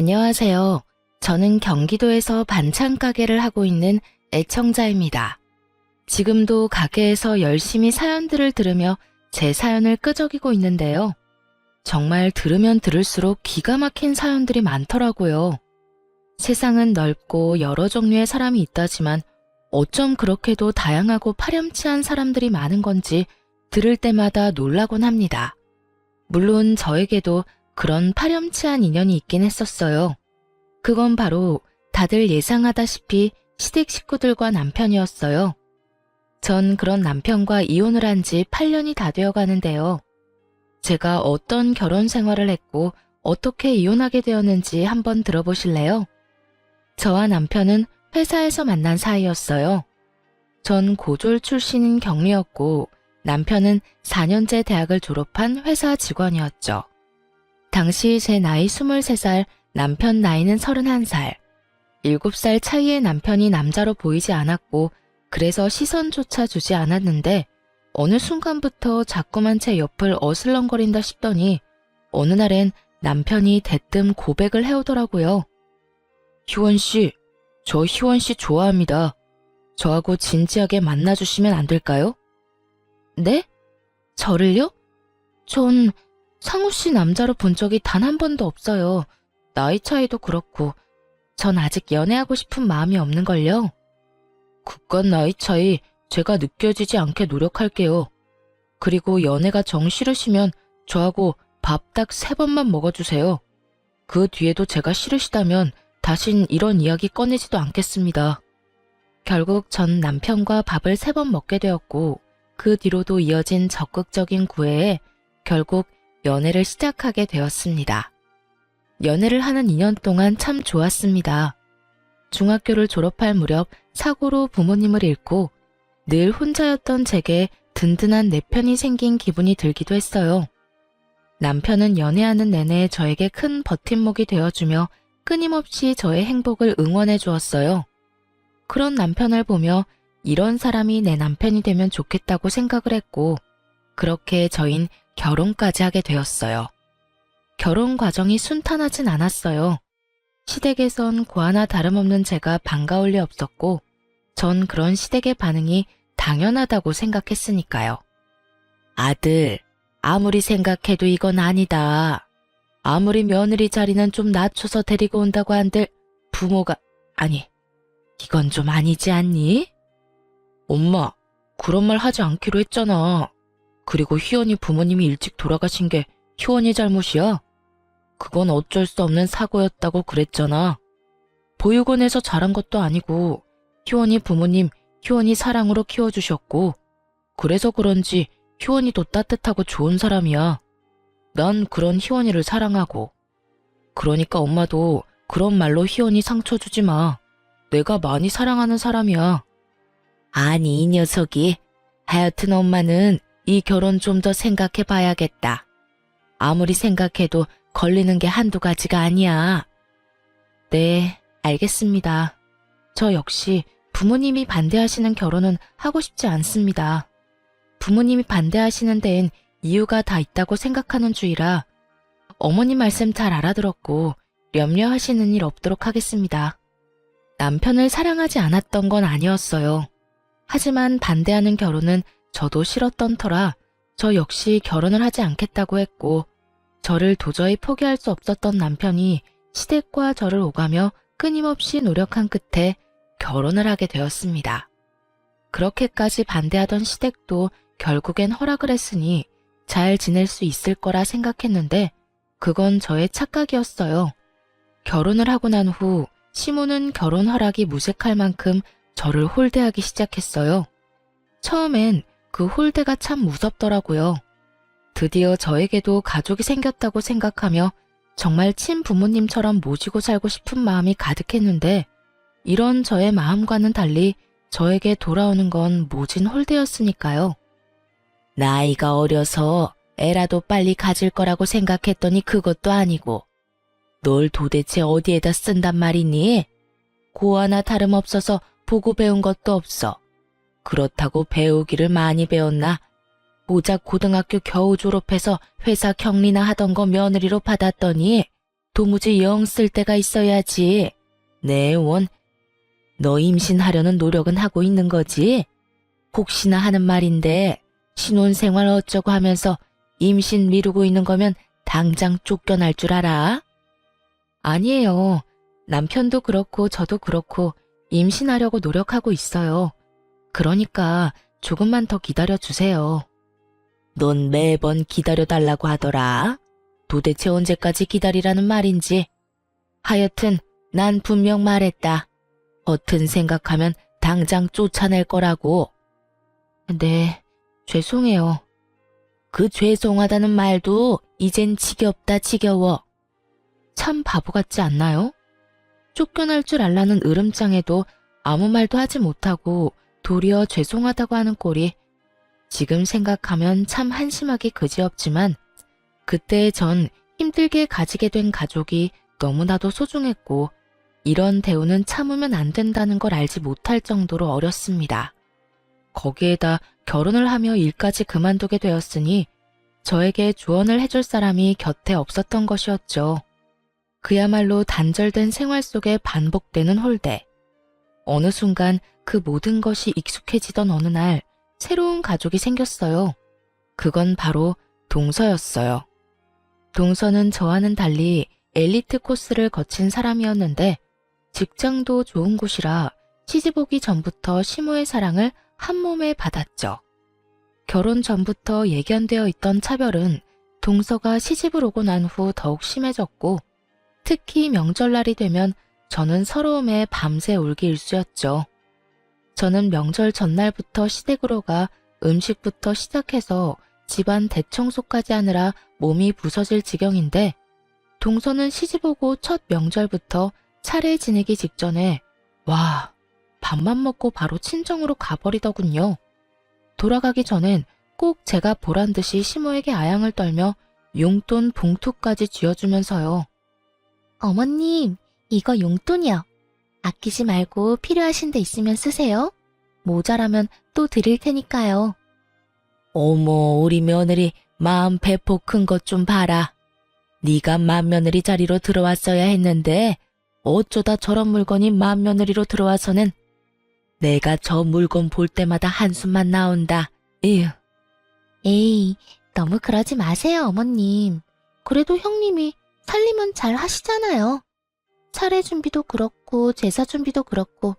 안녕하세요. 저는 경기도에서 반찬 가게를 하고 있는 애청자입니다. 지금도 가게에서 열심히 사연들을 들으며 제 사연을 끄적이고 있는데요. 정말 들으면 들을수록 기가 막힌 사연들이 많더라고요. 세상은 넓고 여러 종류의 사람이 있다지만 어쩜 그렇게도 다양하고 파렴치한 사람들이 많은 건지 들을 때마다 놀라곤 합니다. 물론 저에게도 그런 파렴치한 인연이 있긴 했었어요. 그건 바로 다들 예상하다시피 시댁 식구들과 남편이었어요. 전 그런 남편과 이혼을 한 지 8년이 다 되어 가는데요. 제가 어떤 결혼 생활을 했고 어떻게 이혼하게 되었는지 한번 들어보실래요? 저와 남편은 회사에서 만난 사이였어요. 전 고졸 출신인 경리였고 남편은 4년제 대학을 졸업한 회사 직원이었죠. 당시 제 나이 23살, 남편 나이는 31살. 7살 차이의 남편이 남자로 보이지 않았고 그래서 시선조차 주지 않았는데 어느 순간부터 자꾸만 제 옆을 어슬렁거린다 싶더니 어느 날엔 남편이 대뜸 고백을 해오더라고요. 희원씨, 저 희원씨 좋아합니다. 저하고 진지하게 만나주시면 안 될까요? 네? 저를요? 전 상우씨 남자로 본 적이 단 한 번도 없어요. 나이 차이도 그렇고 전 아직 연애하고 싶은 마음이 없는걸요. 그깟 나이 차이 제가 느껴지지 않게 노력할게요. 그리고 연애가 정 싫으시면 저하고 밥 딱 3번만 먹어주세요. 그 뒤에도 제가 싫으시다면 다신 이런 이야기 꺼내지도 않겠습니다. 결국 전 남편과 밥을 3번 먹게 되었고 그 뒤로도 이어진 적극적인 구애에 결국 연애를 시작하게 되었습니다. 연애를 하는 2년 동안 참 좋았습니다. 중학교를 졸업할 무렵 사고로 부모님을 잃고 늘 혼자였던 제게 든든한 내 편이 생긴 기분이 들기도 했어요. 남편은 연애하는 내내 저에게 큰 버팀목이 되어주며 끊임없이 저의 행복을 응원해 주었어요. 그런 남편을 보며 이런 사람이 내 남편이 되면 좋겠다고 생각을 했고 그렇게 저흰 결혼까지 하게 되었어요. 결혼 과정이 순탄하진 않았어요. 시댁에선 고아나 다름없는 제가 반가울 리 없었고 전 그런 시댁의 반응이 당연하다고 생각했으니까요. 아들, 아무리 생각해도 이건 아니다. 아무리 며느리 자리는 좀 낮춰서 데리고 온다고 한들 부모가 아니, 이건 좀 아니지 않니? 엄마, 그런 말 하지 않기로 했잖아. 그리고 희원이 부모님이 일찍 돌아가신 게 희원이 잘못이야? 그건 어쩔 수 없는 사고였다고 그랬잖아. 보육원에서 자란 것도 아니고 희원이 부모님 희원이 사랑으로 키워주셨고 그래서 그런지 희원이도 따뜻하고 좋은 사람이야. 난 그런 희원이를 사랑하고. 그러니까 엄마도 그런 말로 희원이 상처 주지 마. 내가 많이 사랑하는 사람이야. 아니 이 녀석이. 하여튼 엄마는 이 결혼 좀 더 생각해 봐야겠다. 아무리 생각해도 걸리는 게 한두 가지가 아니야. 네, 알겠습니다. 저 역시 부모님이 반대하시는 결혼은 하고 싶지 않습니다. 부모님이 반대하시는 데엔 이유가 다 있다고 생각하는 주의라 어머니 말씀 잘 알아들었고 염려하시는 일 없도록 하겠습니다. 남편을 사랑하지 않았던 건 아니었어요. 하지만 반대하는 결혼은 저도 싫었던 터라 저 역시 결혼을 하지 않겠다고 했고 저를 도저히 포기할 수 없었던 남편이 시댁과 저를 오가며 끊임없이 노력한 끝에 결혼을 하게 되었습니다. 그렇게까지 반대하던 시댁도 결국엔 허락을 했으니 잘 지낼 수 있을 거라 생각했는데 그건 저의 착각이었어요. 결혼을 하고 난 후 시모는 결혼 허락이 무색할 만큼 저를 홀대하기 시작했어요. 처음엔 그 홀대가 참 무섭더라고요. 드디어 저에게도 가족이 생겼다고 생각하며 정말 친부모님처럼 모시고 살고 싶은 마음이 가득했는데 이런 저의 마음과는 달리 저에게 돌아오는 건 모진 홀대였으니까요. 나이가 어려서 애라도 빨리 가질 거라고 생각했더니 그것도 아니고 널 도대체 어디에다 쓴단 말이니? 고아나 다름없어서 보고 배운 것도 없어. 그렇다고 배우기를 많이 배웠나? 고작 고등학교 겨우 졸업해서 회사 격리나 하던 거 며느리로 받았더니 도무지 영 쓸 데가 있어야지. 네, 원. 너 임신하려는 노력은 하고 있는 거지? 혹시나 하는 말인데 신혼생활 어쩌고 하면서 임신 미루고 있는 거면 당장 쫓겨날 줄 알아? 아니에요. 남편도 그렇고 저도 그렇고 임신하려고 노력하고 있어요. 그러니까 조금만 더 기다려주세요. 넌 매번 기다려달라고 하더라. 도대체 언제까지 기다리라는 말인지. 하여튼 난 분명 말했다. 허튼 생각하면 당장 쫓아낼 거라고. 네, 죄송해요. 그 죄송하다는 말도 이젠 지겹다 지겨워. 참 바보 같지 않나요? 쫓겨날 줄 알라는 으름장에도 아무 말도 하지 못하고 도리어 죄송하다고 하는 꼴이 지금 생각하면 참 한심하기 그지없지만 그때 전 힘들게 가지게 된 가족이 너무나도 소중했고 이런 대우는 참으면 안 된다는 걸 알지 못할 정도로 어렸습니다. 거기에다 결혼을 하며 일까지 그만두게 되었으니 저에게 조언을 해줄 사람이 곁에 없었던 것이었죠. 그야말로 단절된 생활 속에 반복되는 홀대. 어느 순간 그 모든 것이 익숙해지던 어느 날 새로운 가족이 생겼어요. 그건 바로 동서였어요. 동서는 저와는 달리 엘리트 코스를 거친 사람이었는데 직장도 좋은 곳이라 시집 오기 전부터 시모의 사랑을 한 몸에 받았죠. 결혼 전부터 예견되어 있던 차별은 동서가 시집을 오고 난 후 더욱 심해졌고 특히 명절날이 되면 저는 서러움에 밤새 울기 일쑤였죠. 저는 명절 전날부터 시댁으로 가 음식부터 시작해서 집안 대청소까지 하느라 몸이 부서질 지경인데 동서는 시집 오고 첫 명절부터 차례 지내기 직전에 와, 밥만 먹고 바로 친정으로 가버리더군요. 돌아가기 전엔 꼭 제가 보란 듯이 시모에게 아양을 떨며 용돈 봉투까지 쥐어주면서요. 어머님, 이거 용돈이요. 아끼지 말고 필요하신 데 있으면 쓰세요. 모자라면 또 드릴 테니까요. 어머, 우리 며느리 마음 배포 큰 것 좀 봐라. 네가 맏며느리 자리로 들어왔어야 했는데 어쩌다 저런 물건이 맏며느리로 들어와서는 내가 저 물건 볼 때마다 한숨만 나온다. 에휴. 에이, 너무 그러지 마세요, 어머님. 그래도 형님이 살림은 잘 하시잖아요. 차례 준비도 그렇고 제사 준비도 그렇고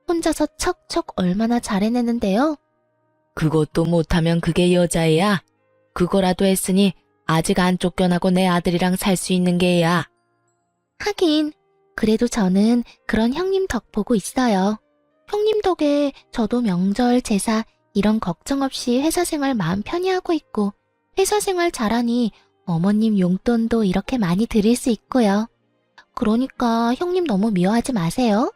혼자서 척척 얼마나 잘해내는데요. 그것도 못하면 그게 여자애야. 그거라도 했으니 아직 안 쫓겨나고 내 아들이랑 살 수 있는 게야. 하긴 그래도 저는 그런 형님 덕 보고 있어요. 형님 덕에 저도 명절, 제사 이런 걱정 없이 회사 생활 마음 편히 하고 있고 회사 생활 잘하니 어머님 용돈도 이렇게 많이 드릴 수 있고요. 그러니까 형님 너무 미워하지 마세요.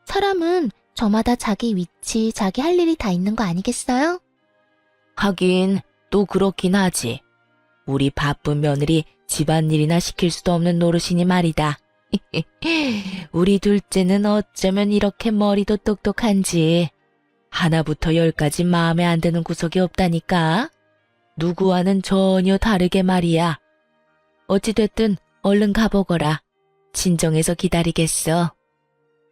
사람은 저마다 자기 위치, 자기 할 일이 다 있는 거 아니겠어요? 하긴 또 그렇긴 하지. 우리 바쁜 며느리 집안일이나 시킬 수도 없는 노릇이니 말이다. 우리 둘째는 어쩌면 이렇게 머리도 똑똑한지 하나부터 열까지 마음에 안 드는 구석이 없다니까. 누구와는 전혀 다르게 말이야. 어찌됐든 얼른 가보거라. 친정에서 기다리겠어.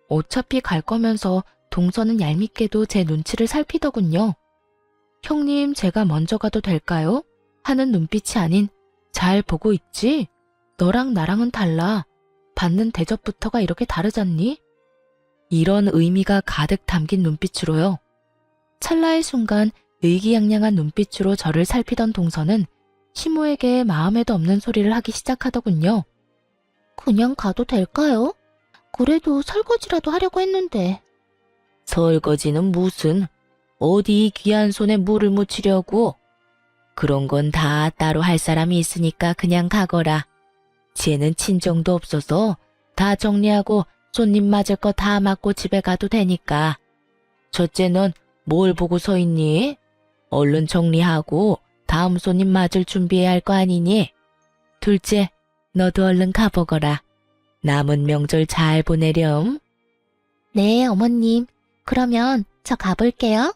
어차피 갈 거면서 동서는 얄밉게도 제 눈치를 살피더군요. 형님, 제가 먼저 가도 될까요? 하는 눈빛이 아닌 잘 보고 있지? 너랑 나랑은 달라. 받는 대접부터가 이렇게 다르잖니? 이런 의미가 가득 담긴 눈빛으로요. 찰나의 순간 의기양양한 눈빛으로 저를 살피던 동서는 시모에게 마음에도 없는 소리를 하기 시작하더군요. 그냥 가도 될까요? 그래도 설거지라도 하려고 했는데. 설거지는 무슨? 어디 귀한 손에 물을 묻히려고? 그런 건 다 따로 할 사람이 있으니까 그냥 가거라. 쟤는 친정도 없어서 다 정리하고 손님 맞을 거 다 맡고 집에 가도 되니까. 첫째, 넌 뭘 보고 서 있니? 얼른 정리하고 다음 손님 맞을 준비해야 할 거 아니니? 둘째, 너도 얼른 가보거라. 남은 명절 잘 보내렴. 네, 어머님. 그러면 저 가볼게요.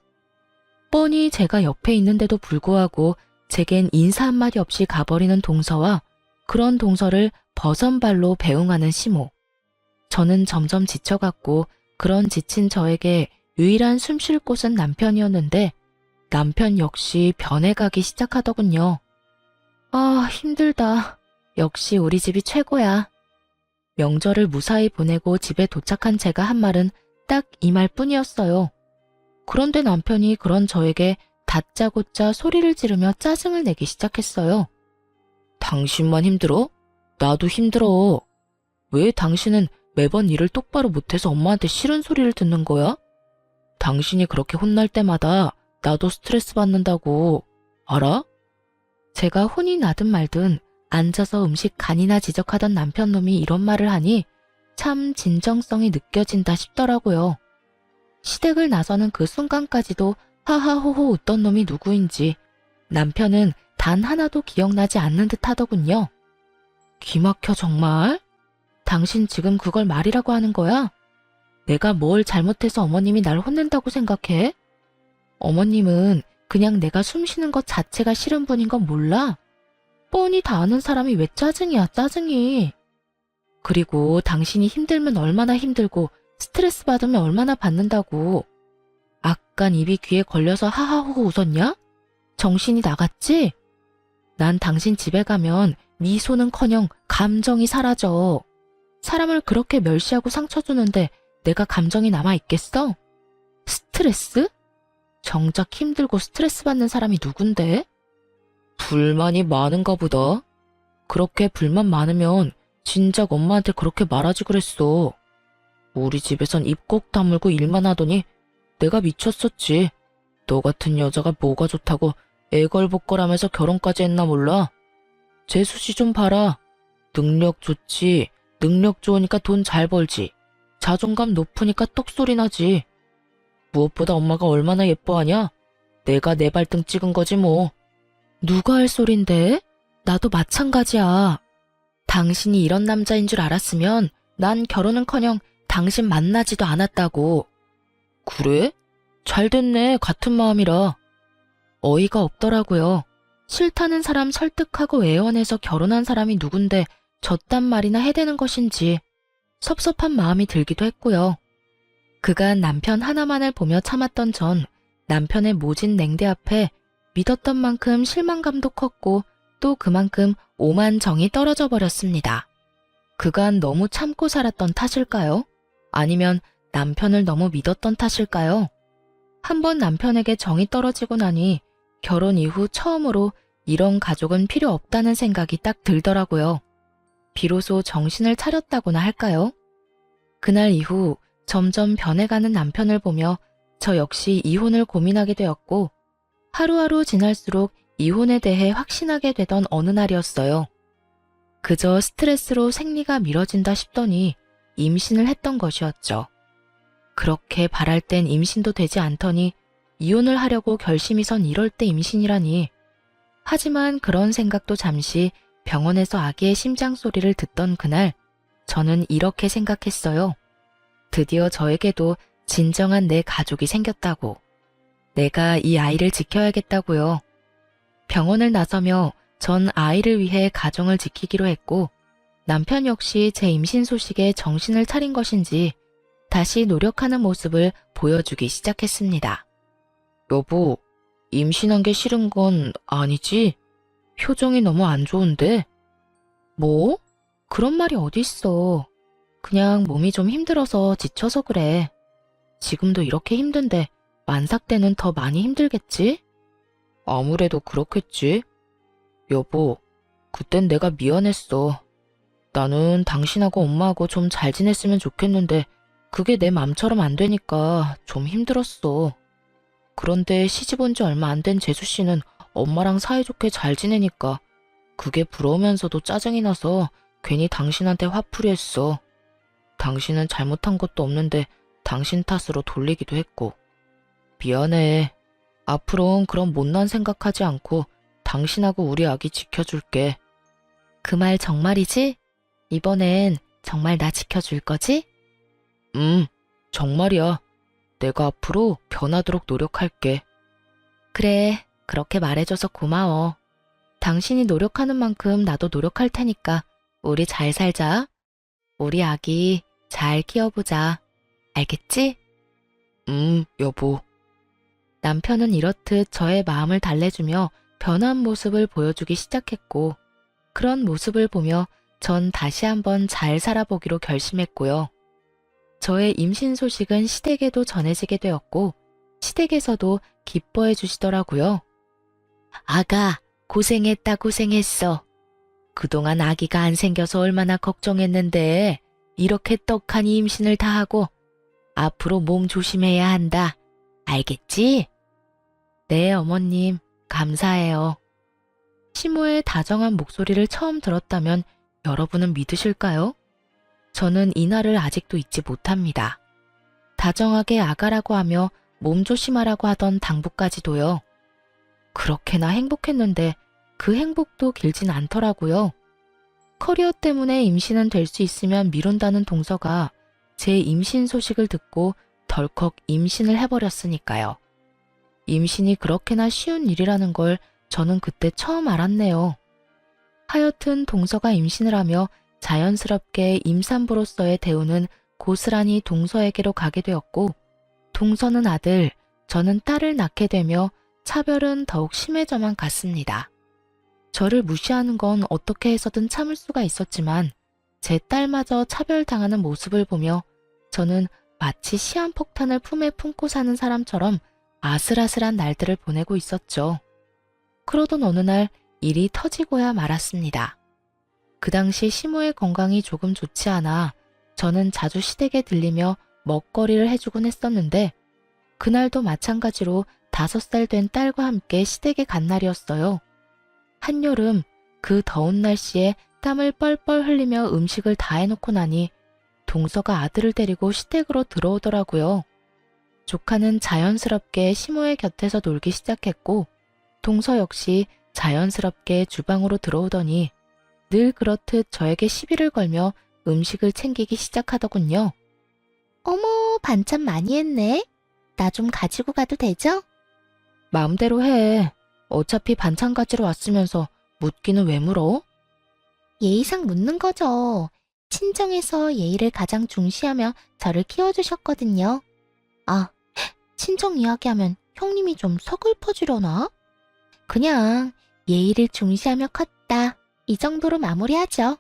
뻔히 제가 옆에 있는데도 불구하고 제겐 인사 한마디 없이 가버리는 동서와 그런 동서를 버선발로 배웅하는 시모. 저는 점점 지쳐갔고 그런 지친 저에게 유일한 숨 쉴 곳은 남편이었는데 남편 역시 변해가기 시작하더군요. 아, 힘들다. 역시 우리 집이 최고야. 명절을 무사히 보내고 집에 도착한 제가 한 말은 딱 이 말뿐이었어요. 그런데 남편이 그런 저에게 다짜고짜 소리를 지르며 짜증을 내기 시작했어요. 당신만 힘들어? 나도 힘들어. 왜 당신은 매번 일을 똑바로 못해서 엄마한테 싫은 소리를 듣는 거야? 당신이 그렇게 혼날 때마다 나도 스트레스 받는다고. 알아? 제가 혼이 나든 말든 앉아서 음식 간이나 지적하던 남편놈이 이런 말을 하니 참 진정성이 느껴진다 싶더라고요. 시댁을 나서는 그 순간까지도 하하호호 웃던 놈이 누구인지 남편은 단 하나도 기억나지 않는 듯 하더군요. 기막혀 정말? 당신 지금 그걸 말이라고 하는 거야? 내가 뭘 잘못해서 어머님이 날 혼낸다고 생각해? 어머님은 그냥 내가 숨 쉬는 것 자체가 싫은 분인 건 몰라? 뻔히 다 아는 사람이 왜 짜증이야, 짜증이. 그리고 당신이 힘들면 얼마나 힘들고 스트레스 받으면 얼마나 받는다고. 아깐 입이 귀에 걸려서 하하호호 웃었냐? 정신이 나갔지? 난 당신 집에 가면 미소는커녕 감정이 사라져. 사람을 그렇게 멸시하고 상처 주는데 내가 감정이 남아있겠어? 스트레스? 정작 힘들고 스트레스 받는 사람이 누군데? 불만이 많은가 보다. 그렇게 불만 많으면 진작 엄마한테 그렇게 말하지 그랬어. 우리 집에선 입 꼭 다물고 일만 하더니 내가 미쳤었지. 너 같은 여자가 뭐가 좋다고 애걸복걸하면서 결혼까지 했나 몰라. 재수씨 좀 봐라. 능력 좋지. 능력 좋으니까 돈 잘 벌지. 자존감 높으니까 떡소리 나지. 무엇보다 엄마가 얼마나 예뻐하냐? 내가 내 발등 찍은 거지 뭐. 누가 할 소린데? 나도 마찬가지야. 당신이 이런 남자인 줄 알았으면 난 결혼은커녕 당신 만나지도 않았다고. 그래? 잘 됐네. 같은 마음이라. 어이가 없더라고요. 싫다는 사람 설득하고 애원해서 결혼한 사람이 누군데 저딴 말이나 해대는 것인지 섭섭한 마음이 들기도 했고요. 그간 남편 하나만을 보며 참았던 전 남편의 모진 냉대 앞에 믿었던 만큼 실망감도 컸고 또 그만큼 오만 정이 떨어져 버렸습니다. 그간 너무 참고 살았던 탓일까요? 아니면 남편을 너무 믿었던 탓일까요? 한번 남편에게 정이 떨어지고 나니 결혼 이후 처음으로 이런 가족은 필요 없다는 생각이 딱 들더라고요. 비로소 정신을 차렸다고나 할까요? 그날 이후 점점 변해가는 남편을 보며 저 역시 이혼을 고민하게 되었고 하루하루 지날수록 이혼에 대해 확신하게 되던 어느 날이었어요. 그저 스트레스로 생리가 미뤄진다 싶더니 임신을 했던 것이었죠. 그렇게 바랄 땐 임신도 되지 않더니 이혼을 하려고 결심이 선 이럴 때 임신이라니. 하지만 그런 생각도 잠시 병원에서 아기의 심장 소리를 듣던 그날 저는 이렇게 생각했어요. 드디어 저에게도 진정한 내 가족이 생겼다고. 내가 이 아이를 지켜야겠다고요. 병원을 나서며 전 아이를 위해 가정을 지키기로 했고 남편 역시 제 임신 소식에 정신을 차린 것인지 다시 노력하는 모습을 보여주기 시작했습니다. 여보, 임신한 게 싫은 건 아니지? 표정이 너무 안 좋은데? 뭐? 그런 말이 어딨어. 그냥 몸이 좀 힘들어서 지쳐서 그래. 지금도 이렇게 힘든데 만삭 때는 더 많이 힘들겠지? 아무래도 그렇겠지. 여보, 그땐 내가 미안했어. 나는 당신하고 엄마하고 좀 잘 지냈으면 좋겠는데 그게 내 맘처럼 안 되니까 좀 힘들었어. 그런데 시집 온 지 얼마 안 된 재수 씨는 엄마랑 사이좋게 잘 지내니까 그게 부러우면서도 짜증이 나서 괜히 당신한테 화풀이 했어. 당신은 잘못한 것도 없는데 당신 탓으로 돌리기도 했고. 미안해. 앞으로는 그런 못난 생각하지 않고 당신하고 우리 아기 지켜줄게. 그 말 정말이지? 이번엔 정말 나 지켜줄 거지? 정말이야. 내가 앞으로 변하도록 노력할게. 그래, 그렇게 말해줘서 고마워. 당신이 노력하는 만큼 나도 노력할 테니까 우리 잘 살자. 우리 아기 잘 키워보자. 알겠지? 여보. 남편은 이렇듯 저의 마음을 달래주며 변한 모습을 보여주기 시작했고, 그런 모습을 보며 전 다시 한번 잘 살아보기로 결심했고요. 저의 임신 소식은 시댁에도 전해지게 되었고, 시댁에서도 기뻐해 주시더라고요. 아가, 고생했다 고생했어. 그동안 아기가 안 생겨서 얼마나 걱정했는데 이렇게 떡하니 임신을 다 하고 앞으로 몸 조심해야 한다. 알겠지? 네, 어머님. 감사해요. 시모의 다정한 목소리를 처음 들었다면 여러분은 믿으실까요? 저는 이날을 아직도 잊지 못합니다. 다정하게 아가라고 하며 몸 조심하라고 하던 당부까지도요. 그렇게나 행복했는데 그 행복도 길진 않더라고요. 커리어 때문에 임신은 될 수 있으면 미룬다는 동서가 제 임신 소식을 듣고 덜컥 임신을 해버렸으니까요. 임신이 그렇게나 쉬운 일이라는 걸 저는 그때 처음 알았네요. 하여튼 동서가 임신을 하며 자연스럽게 임산부로서의 대우는 고스란히 동서에게로 가게 되었고, 동서는 아들, 저는 딸을 낳게 되며 차별은 더욱 심해져만 갔습니다. 저를 무시하는 건 어떻게 해서든 참을 수가 있었지만 제 딸마저 차별당하는 모습을 보며 저는 마치 시한폭탄을 품에 품고 사는 사람처럼 아슬아슬한 날들을 보내고 있었죠. 그러던 어느 날 일이 터지고야 말았습니다. 그 당시 시모의 건강이 조금 좋지 않아 저는 자주 시댁에 들리며 먹거리를 해주곤 했었는데, 그날도 마찬가지로 5살 된 딸과 함께 시댁에 간 날이었어요. 한여름 그 더운 날씨에 땀을 뻘뻘 흘리며 음식을 다 해놓고 나니 동서가 아들을 데리고 시댁으로 들어오더라고요. 조카는 자연스럽게 시모의 곁에서 놀기 시작했고, 동서 역시 자연스럽게 주방으로 들어오더니 늘 그렇듯 저에게 시비를 걸며 음식을 챙기기 시작하더군요. 어머, 반찬 많이 했네. 나 좀 가지고 가도 되죠? 마음대로 해. 어차피 반찬 가지러 왔으면서 묻기는 왜 물어? 예의상 묻는 거죠. 친정에서 예의를 가장 중시하며 저를 키워주셨거든요. 아, 친정 이야기하면 형님이 좀 서글퍼지려나? 그냥 예의를 중시하며 컸다. 이 정도로 마무리하죠.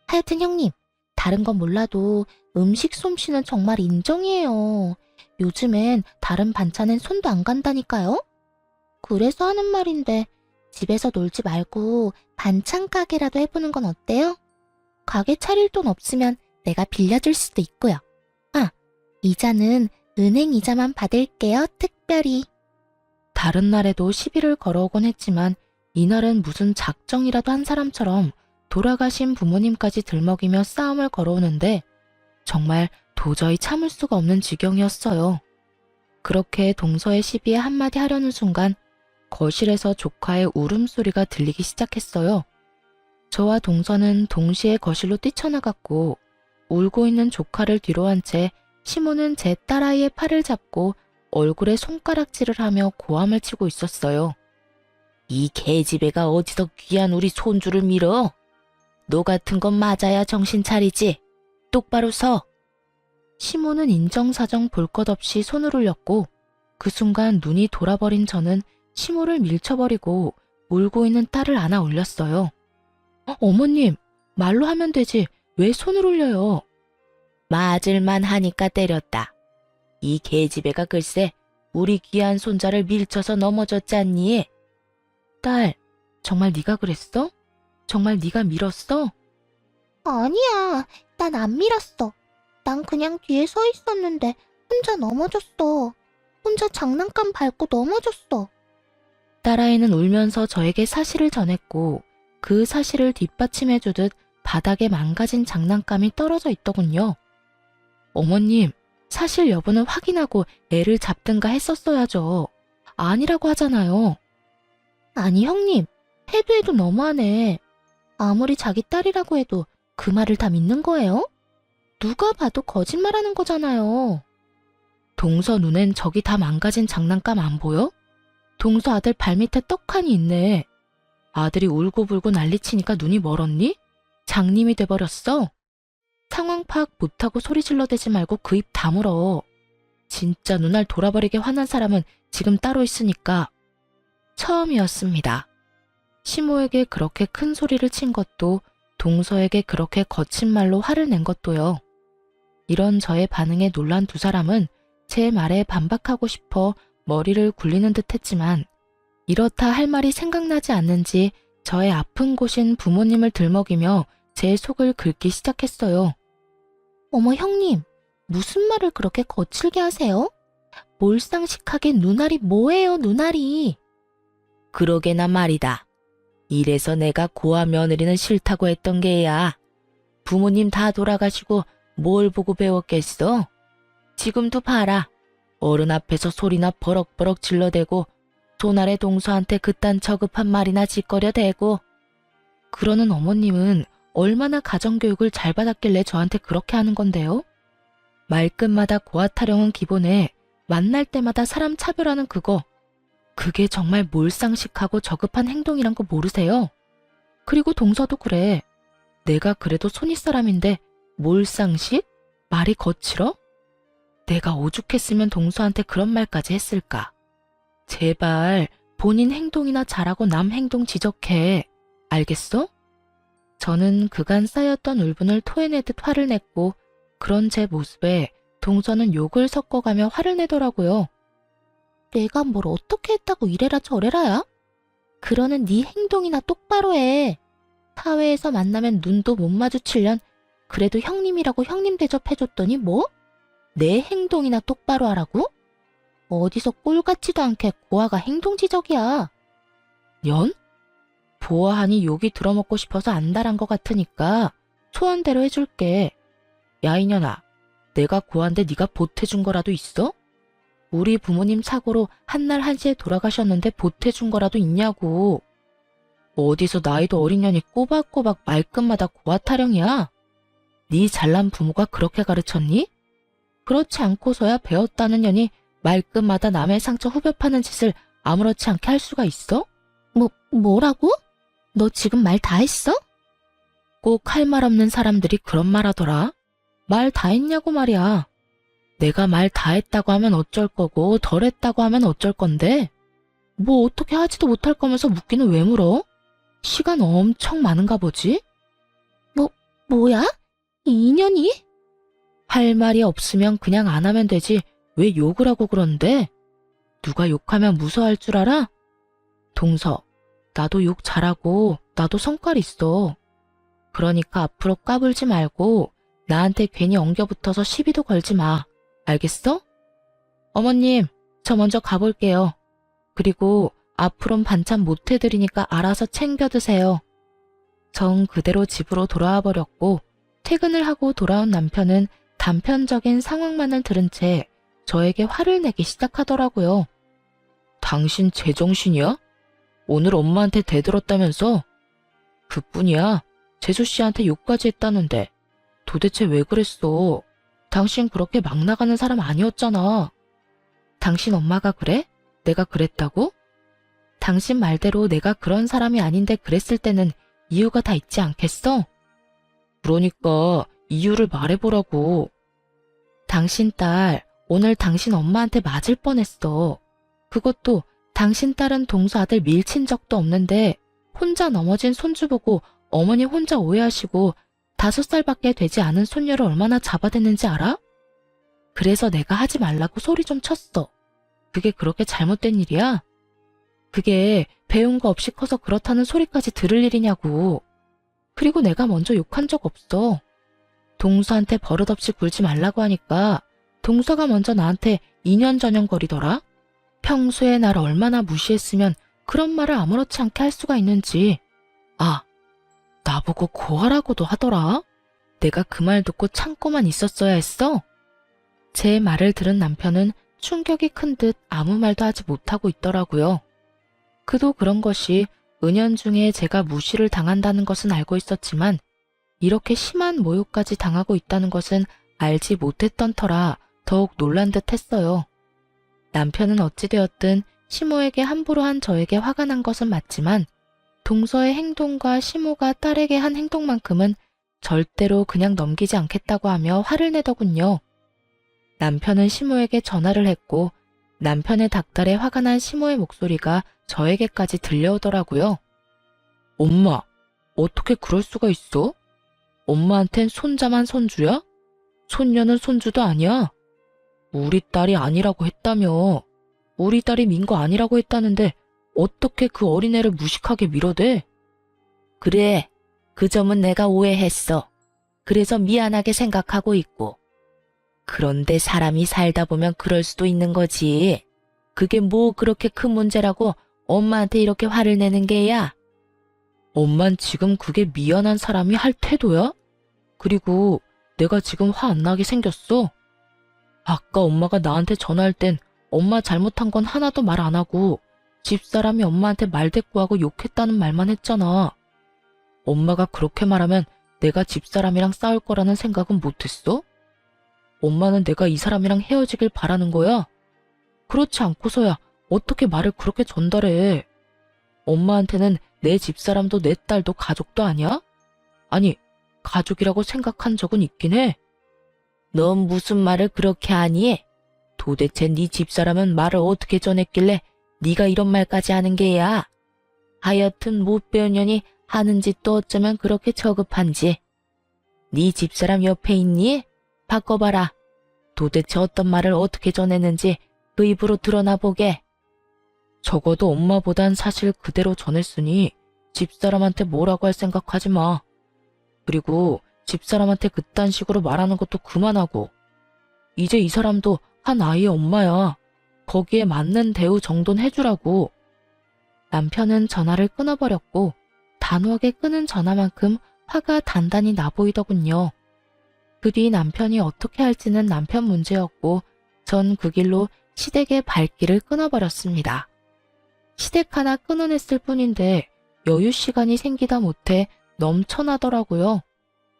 하여튼 형님, 다른 건 몰라도 음식 솜씨는 정말 인정이에요. 요즘엔 다른 반찬엔 손도 안 간다니까요? 그래서 하는 말인데 집에서 놀지 말고 반찬 가게라도 해보는 건 어때요? 가게 차릴 돈 없으면 내가 빌려줄 수도 있고요. 아, 이자는 은행 이자만 받을게요, 특별히. 다른 날에도 시비를 걸어오곤 했지만 이날은 무슨 작정이라도 한 사람처럼 돌아가신 부모님까지 들먹이며 싸움을 걸어오는데 정말 도저히 참을 수가 없는 지경이었어요. 그렇게 동서의 시비에 한마디 하려는 순간 거실에서 조카의 울음소리가 들리기 시작했어요. 저와 동서는 동시에 거실로 뛰쳐나갔고 울고 있는 조카를 뒤로 한 채 시모는 제 딸아이의 팔을 잡고 얼굴에 손가락질을 하며 고함을 치고 있었어요. 이 개집애가 어디서 귀한 우리 손주를 밀어? 너 같은 건 맞아야 정신 차리지. 똑바로 서. 시모는 인정사정 볼 것 없이 손을 올렸고 그 순간 눈이 돌아버린 저는 시모를 밀쳐버리고 울고 있는 딸을 안아 올렸어요. 어머님, 말로 하면 되지 왜 손을 올려요? 맞을만 하니까 때렸다. 이 개집애가 글쎄 우리 귀한 손자를 밀쳐서 넘어졌잖니. 딸, 정말 네가 그랬어? 정말 네가 밀었어? 아니야, 난 안 밀었어. 난 그냥 뒤에 서 있었는데 혼자 넘어졌어. 혼자 장난감 밟고 넘어졌어. 딸아이는 울면서 저에게 사실을 전했고 그 사실을 뒷받침해주듯 바닥에 망가진 장난감이 떨어져 있더군요. 어머님, 사실 여부는 확인하고 애를 잡든가 했었어야죠. 아니라고 하잖아요. 아니 형님, 해도 너무하네. 아무리 자기 딸이라고 해도 그 말을 다 믿는 거예요? 누가 봐도 거짓말하는 거잖아요. 동서 눈엔 저기 다 망가진 장난감 안 보여? 동서 아들 발밑에 떡하니 있네. 아들이 울고불고 난리치니까 눈이 멀었니? 장님이 돼버렸어? 상황 파악 못하고 소리 질러대지 말고 그 입 다물어. 진짜 눈알 돌아버리게 화난 사람은 지금 따로 있으니까. 처음이었습니다. 시모에게 그렇게 큰 소리를 친 것도 동서에게 그렇게 거친 말로 화를 낸 것도요. 이런 저의 반응에 놀란 두 사람은 제 말에 반박하고 싶어 머리를 굴리는 듯 했지만 이렇다 할 말이 생각나지 않는지 저의 아픈 곳인 부모님을 들먹이며 제 속을 긁기 시작했어요. 어머 형님, 무슨 말을 그렇게 거칠게 하세요? 몰상식하게 눈알이 뭐예요, 눈알이? 그러게나 말이다. 이래서 내가 고아 며느리는 싫다고 했던 게야. 부모님 다 돌아가시고 뭘 보고 배웠겠어? 지금도 봐라. 어른 앞에서 소리나 버럭버럭 질러대고 손아래 동서한테 그딴 저급한 말이나 짓거려대고. 그러는 어머님은 얼마나 가정교육을 잘 받았길래 저한테 그렇게 하는 건데요? 말끝마다 고아 타령은 기본에 만날 때마다 사람 차별하는 그거. 그게 정말 몰상식하고 저급한 행동이란 거 모르세요? 그리고 동서도 그래. 내가 그래도 손윗사람인데 몰상식? 말이 거칠어? 내가 오죽했으면 동서한테 그런 말까지 했을까? 제발 본인 행동이나 잘하고 남 행동 지적해. 알겠어? 저는 그간 쌓였던 울분을 토해내듯 화를 냈고 그런 제 모습에 동서는 욕을 섞어가며 화를 내더라고요. 내가 뭘 어떻게 했다고 이래라 저래라야? 그러는 네 행동이나 똑바로 해. 사회에서 만나면 눈도 못 마주치련 그래도 형님이라고 형님 대접해줬더니 뭐? 내 행동이나 똑바로 하라고? 어디서 꼴 같지도 않게 고아가 행동 지적이야. 연? 보아하니 욕이 들어먹고 싶어서 안달한 것 같으니까 소원대로 해줄게. 야 이년아, 내가 고아인데 네가 보태준 거라도 있어? 우리 부모님 착오로 한날 한시에 돌아가셨는데 보태준 거라도 있냐고. 어디서 나이도 어린 년이 꼬박꼬박 말끝마다 고아 타령이야? 네 잘난 부모가 그렇게 가르쳤니? 그렇지 않고서야 배웠다는 년이 말끝마다 남의 상처 후벼 파는 짓을 아무렇지 않게 할 수가 있어? 뭐라고? 너 지금 말 다 했어? 꼭 할 말 없는 사람들이 그런 말 하더라. 말 다 했냐고 말이야. 내가 말 다 했다고 하면 어쩔 거고 덜 했다고 하면 어쩔 건데 뭐 어떻게 하지도 못할 거면서 묻기는 왜 물어? 시간 엄청 많은가 보지? 뭐야? 이 인연이? 할 말이 없으면 그냥 안 하면 되지 왜 욕을 하고 그러는데? 누가 욕하면 무서워할 줄 알아? 동서, 나도 욕 잘하고 나도 성깔 있어. 그러니까 앞으로 까불지 말고 나한테 괜히 엉겨붙어서 시비도 걸지 마. 알겠어? 어머님, 저 먼저 가볼게요. 그리고 앞으론 반찬 못 해드리니까 알아서 챙겨 드세요. 정 그대로 집으로 돌아와 버렸고 퇴근을 하고 돌아온 남편은 단편적인 상황만을 들은 채 저에게 화를 내기 시작하더라고요. 당신 제정신이야? 오늘 엄마한테 대들었다면서? 그뿐이야. 재수 씨한테 욕까지 했다는데 도대체 왜 그랬어? 당신 그렇게 막 나가는 사람 아니었잖아. 당신 엄마가 그래? 내가 그랬다고? 당신 말대로 내가 그런 사람이 아닌데 그랬을 때는 이유가 다 있지 않겠어? 그러니까 이유를 말해보라고. 당신 딸 오늘 당신 엄마한테 맞을 뻔했어. 그것도 당신 딸은 동서 아들 밀친 적도 없는데 혼자 넘어진 손주 보고 어머니 혼자 오해하시고 5살밖에 되지 않은 손녀를 얼마나 잡아댔는지 알아? 그래서 내가 하지 말라고 소리 좀 쳤어. 그게 그렇게 잘못된 일이야? 그게 배운 거 없이 커서 그렇다는 소리까지 들을 일이냐고. 그리고 내가 먼저 욕한 적 없어. 동서한테 버릇없이 굴지 말라고 하니까 동서가 먼저 나한테 이년저년거리더라. 평소에 날 얼마나 무시했으면 그런 말을 아무렇지 않게 할 수가 있는지. 아, 나보고 고아라고도 하더라. 내가 그 말 듣고 참고만 있었어야 했어? 제 말을 들은 남편은 충격이 큰 듯 아무 말도 하지 못하고 있더라고요. 그도 그런 것이 은연중에 제가 무시를 당한다는 것은 알고 있었지만 이렇게 심한 모욕까지 당하고 있다는 것은 알지 못했던 터라 더욱 놀란 듯 했어요. 남편은 어찌되었든 시모에게 함부로 한 저에게 화가 난 것은 맞지만 동서의 행동과 시모가 딸에게 한 행동만큼은 절대로 그냥 넘기지 않겠다고 하며 화를 내더군요. 남편은 시모에게 전화를 했고 남편의 닥달에 화가 난 시모의 목소리가 저에게까지 들려오더라고요. 엄마, 어떻게 그럴 수가 있어? 엄마한텐 손자만 손주야? 손녀는 손주도 아니야? 우리 딸이 아니라고 했다며. 우리 딸이 민 거 아니라고 했다는데 어떻게 그 어린애를 무식하게 밀어대? 그래, 그 점은 내가 오해했어. 그래서 미안하게 생각하고 있고. 그런데 사람이 살다 보면 그럴 수도 있는 거지. 그게 뭐 그렇게 큰 문제라고 엄마한테 이렇게 화를 내는 게야? 엄만 지금 그게 미안한 사람이 할 태도야? 그리고 내가 지금 화 안 나게 생겼어? 아까 엄마가 나한테 전화할 땐 엄마 잘못한 건 하나도 말 안 하고 집사람이 엄마한테 말대꾸하고 욕했다는 말만 했잖아. 엄마가 그렇게 말하면 내가 집사람이랑 싸울 거라는 생각은 못했어? 엄마는 내가 이 사람이랑 헤어지길 바라는 거야? 그렇지 않고서야 어떻게 말을 그렇게 전달해? 엄마한테는 내 집사람도 내 딸도 가족도 아니야? 아니, 가족이라고 생각한 적은 있긴 해. 넌 무슨 말을 그렇게 하니? 도대체 네 집사람은 말을 어떻게 전했길래 네가 이런 말까지 하는 게야? 하여튼 못 배운 년이 하는 짓도 어쩌면 그렇게 저급한지. 네 집사람 옆에 있니? 바꿔봐라. 도대체 어떤 말을 어떻게 전했는지 그 입으로 드러나 보게. 적어도 엄마보단 사실 그대로 전했으니 집사람한테 뭐라고 할 생각하지 마. 그리고 집사람한테 그딴 식으로 말하는 것도 그만하고. 이제 이 사람도 한 아이의 엄마야. 거기에 맞는 대우 정도는 해주라고. 남편은 전화를 끊어버렸고 단호하게 끊은 전화만큼 화가 단단히 나 보이더군요. 그 뒤 남편이 어떻게 할지는 남편 문제였고 전 그 길로 시댁의 발길을 끊어버렸습니다. 시댁 하나 끊어냈을 뿐인데 여유 시간이 생기다 못해 넘쳐나더라고요.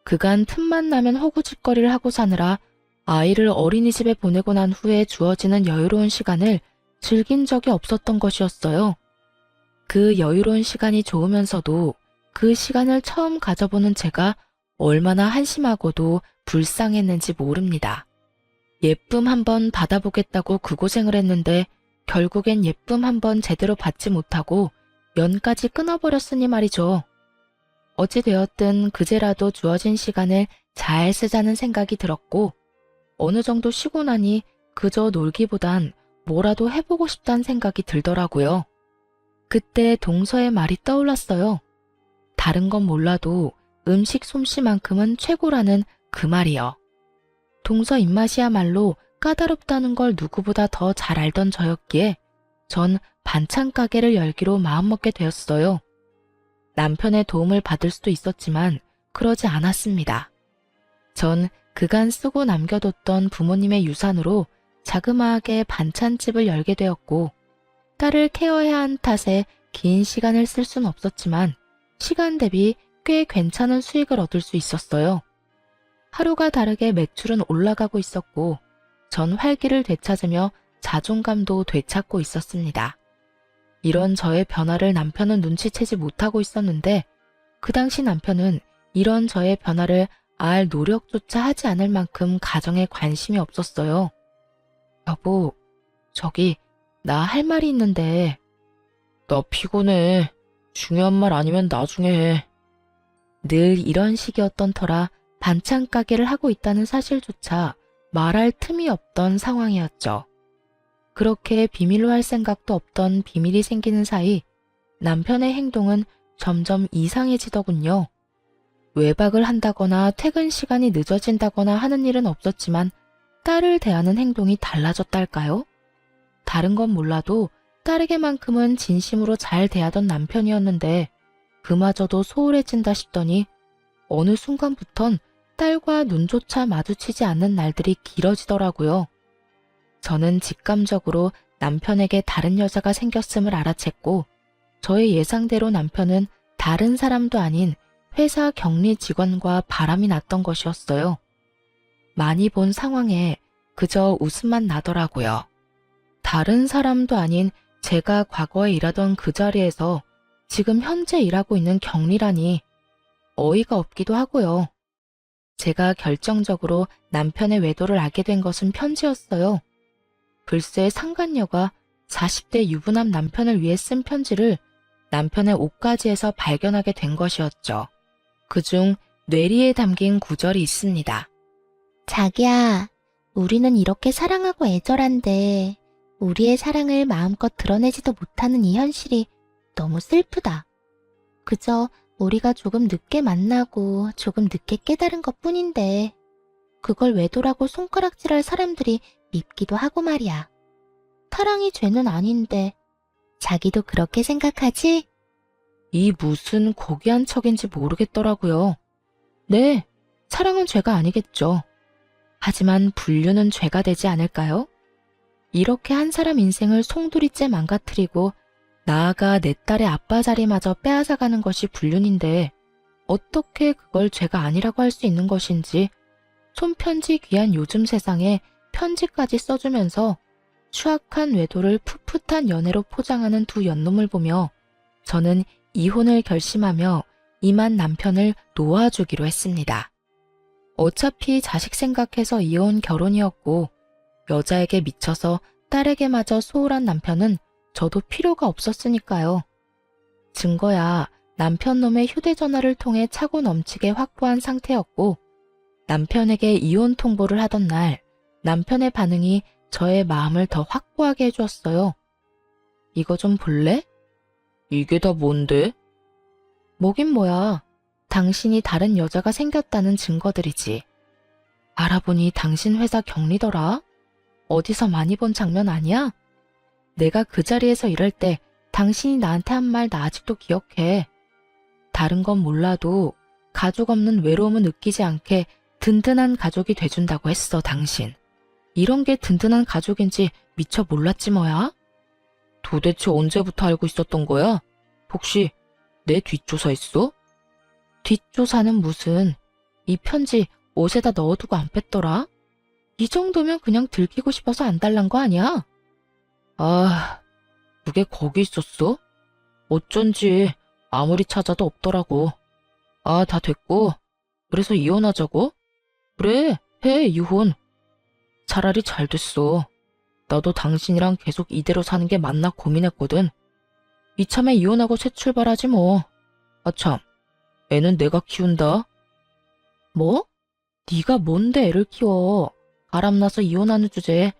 그간 틈만 나면 호구짓거리를 하고 사느라 아이를 어린이집에 보내고 난 후에 주어지는 여유로운 시간을 즐긴 적이 없었던 것이었어요. 그 여유로운 시간이 좋으면서도 그 시간을 처음 가져보는 제가 얼마나 한심하고도 불쌍했는지 모릅니다. 예쁨 한번 받아보겠다고 그 고생을 했는데 결국엔 예쁨 한번 제대로 받지 못하고 연까지 끊어버렸으니 말이죠. 어찌되었든 그제라도 주어진 시간을 잘 쓰자는 생각이 들었고 어느 정도 쉬고 나니 그저 놀기보단 뭐라도 해보고 싶다는 생각이 들더라고요. 그때 동서의 말이 떠올랐어요. 다른 건 몰라도 음식 솜씨만큼은 최고라는 그 말이요. 동서 입맛이야말로 까다롭다는 걸 누구보다 더 잘 알던 저였기에 전 반찬 가게를 열기로 마음먹게 되었어요. 남편의 도움을 받을 수도 있었지만 그러지 않았습니다. 전 그간 쓰고 남겨뒀던 부모님의 유산으로 자그마하게 반찬집을 열게 되었고 딸을 케어해야 한 탓에 긴 시간을 쓸 순 없었지만 시간 대비 꽤 괜찮은 수익을 얻을 수 있었어요. 하루가 다르게 매출은 올라가고 있었고 전 활기를 되찾으며 자존감도 되찾고 있었습니다. 이런 저의 변화를 남편은 눈치채지 못하고 있었는데 그 당시 남편은 이런 저의 변화를 알 노력조차 하지 않을 만큼 가정에 관심이 없었어요. 여보, 저기 나 할 말이 있는데. 나 피곤해. 중요한 말 아니면 나중에 해. 늘 이런 식이었던 터라 반찬 가게를 하고 있다는 사실조차 말할 틈이 없던 상황이었죠. 그렇게 비밀로 할 생각도 없던 비밀이 생기는 사이 남편의 행동은 점점 이상해지더군요. 외박을 한다거나 퇴근 시간이 늦어진다거나 하는 일은 없었지만 딸을 대하는 행동이 달라졌달까요? 다른 건 몰라도 딸에게만큼은 진심으로 잘 대하던 남편이었는데 그마저도 소홀해진다 싶더니 어느 순간부턴 딸과 눈조차 마주치지 않는 날들이 길어지더라고요. 저는 직감적으로 남편에게 다른 여자가 생겼음을 알아챘고 저의 예상대로 남편은 다른 사람도 아닌 회사 격리 직원과 바람이 났던 것이었어요. 많이 본 상황에 그저 웃음만 나더라고요. 다른 사람도 아닌 제가 과거에 일하던 그 자리에서 지금 현재 일하고 있는 격리라니 어이가 없기도 하고요. 제가 결정적으로 남편의 외도를 알게 된 것은 편지였어요. 글쎄 상간녀가 40대 유부남 남편을 위해 쓴 편지를 남편의 옷가지에서 발견하게 된 것이었죠. 그중 뇌리에 담긴 구절이 있습니다. 자기야, 우리는 이렇게 사랑하고 애절한데 우리의 사랑을 마음껏 드러내지도 못하는 이 현실이 너무 슬프다. 그저 우리가 조금 늦게 만나고 조금 늦게 깨달은 것뿐인데 그걸 외도라고 손가락질할 사람들이 밉기도 하고 말이야. 사랑이 죄는 아닌데 자기도 그렇게 생각하지? 이 무슨 고귀한 척인지 모르겠더라고요. 네, 사랑은 죄가 아니겠죠. 하지만 불륜은 죄가 되지 않을까요? 이렇게 한 사람 인생을 송두리째 망가뜨리고 나아가 내 딸의 아빠 자리마저 빼앗아가는 것이 불륜인데 어떻게 그걸 죄가 아니라고 할 수 있는 것인지 손편지 귀한 요즘 세상에 편지까지 써주면서 추악한 외도를 풋풋한 연애로 포장하는 두 연놈을 보며 저는 이혼을 결심하며 이만 남편을 놓아주기로 했습니다. 어차피 자식 생각해서 이혼 결혼이었고 여자에게 미쳐서 딸에게마저 소홀한 남편은 저도 필요가 없었으니까요. 증거야 남편 놈의 휴대전화를 통해 차고 넘치게 확보한 상태였고 남편에게 이혼 통보를 하던 날 남편의 반응이 저의 마음을 더 확고하게 해주었어요. 이거 좀 볼래? 이게 다 뭔데? 뭐긴 뭐야. 당신이 다른 여자가 생겼다는 증거들이지. 알아보니 당신 회사 격리더라. 어디서 많이 본 장면 아니야? 내가 그 자리에서 일할 때 당신이 나한테 한 말 나 아직도 기억해. 다른 건 몰라도 가족 없는 외로움은 느끼지 않게 든든한 가족이 돼준다고 했어, 당신. 이런 게 든든한 가족인지 미처 몰랐지 뭐야? 도대체 언제부터 알고 있었던 거야? 혹시 내 뒷조사했어? 뒷조사는 무슨. 이 편지 옷에다 넣어두고 안 뺐더라? 이 정도면 그냥 들키고 싶어서 안 달란 거 아니야? 아, 그게 거기 있었어? 어쩐지 아무리 찾아도 없더라고. 아, 다 됐고. 그래서 이혼하자고? 그래, 해, 이혼. 차라리 잘 됐어. 나도 당신이랑 계속 이대로 사는 게 맞나 고민했거든. 이참에 이혼하고 새 출발하지 뭐. 아참, 애는 내가 키운다. 뭐? 네가 뭔데 애를 키워. 바람나서 이혼하는 주제에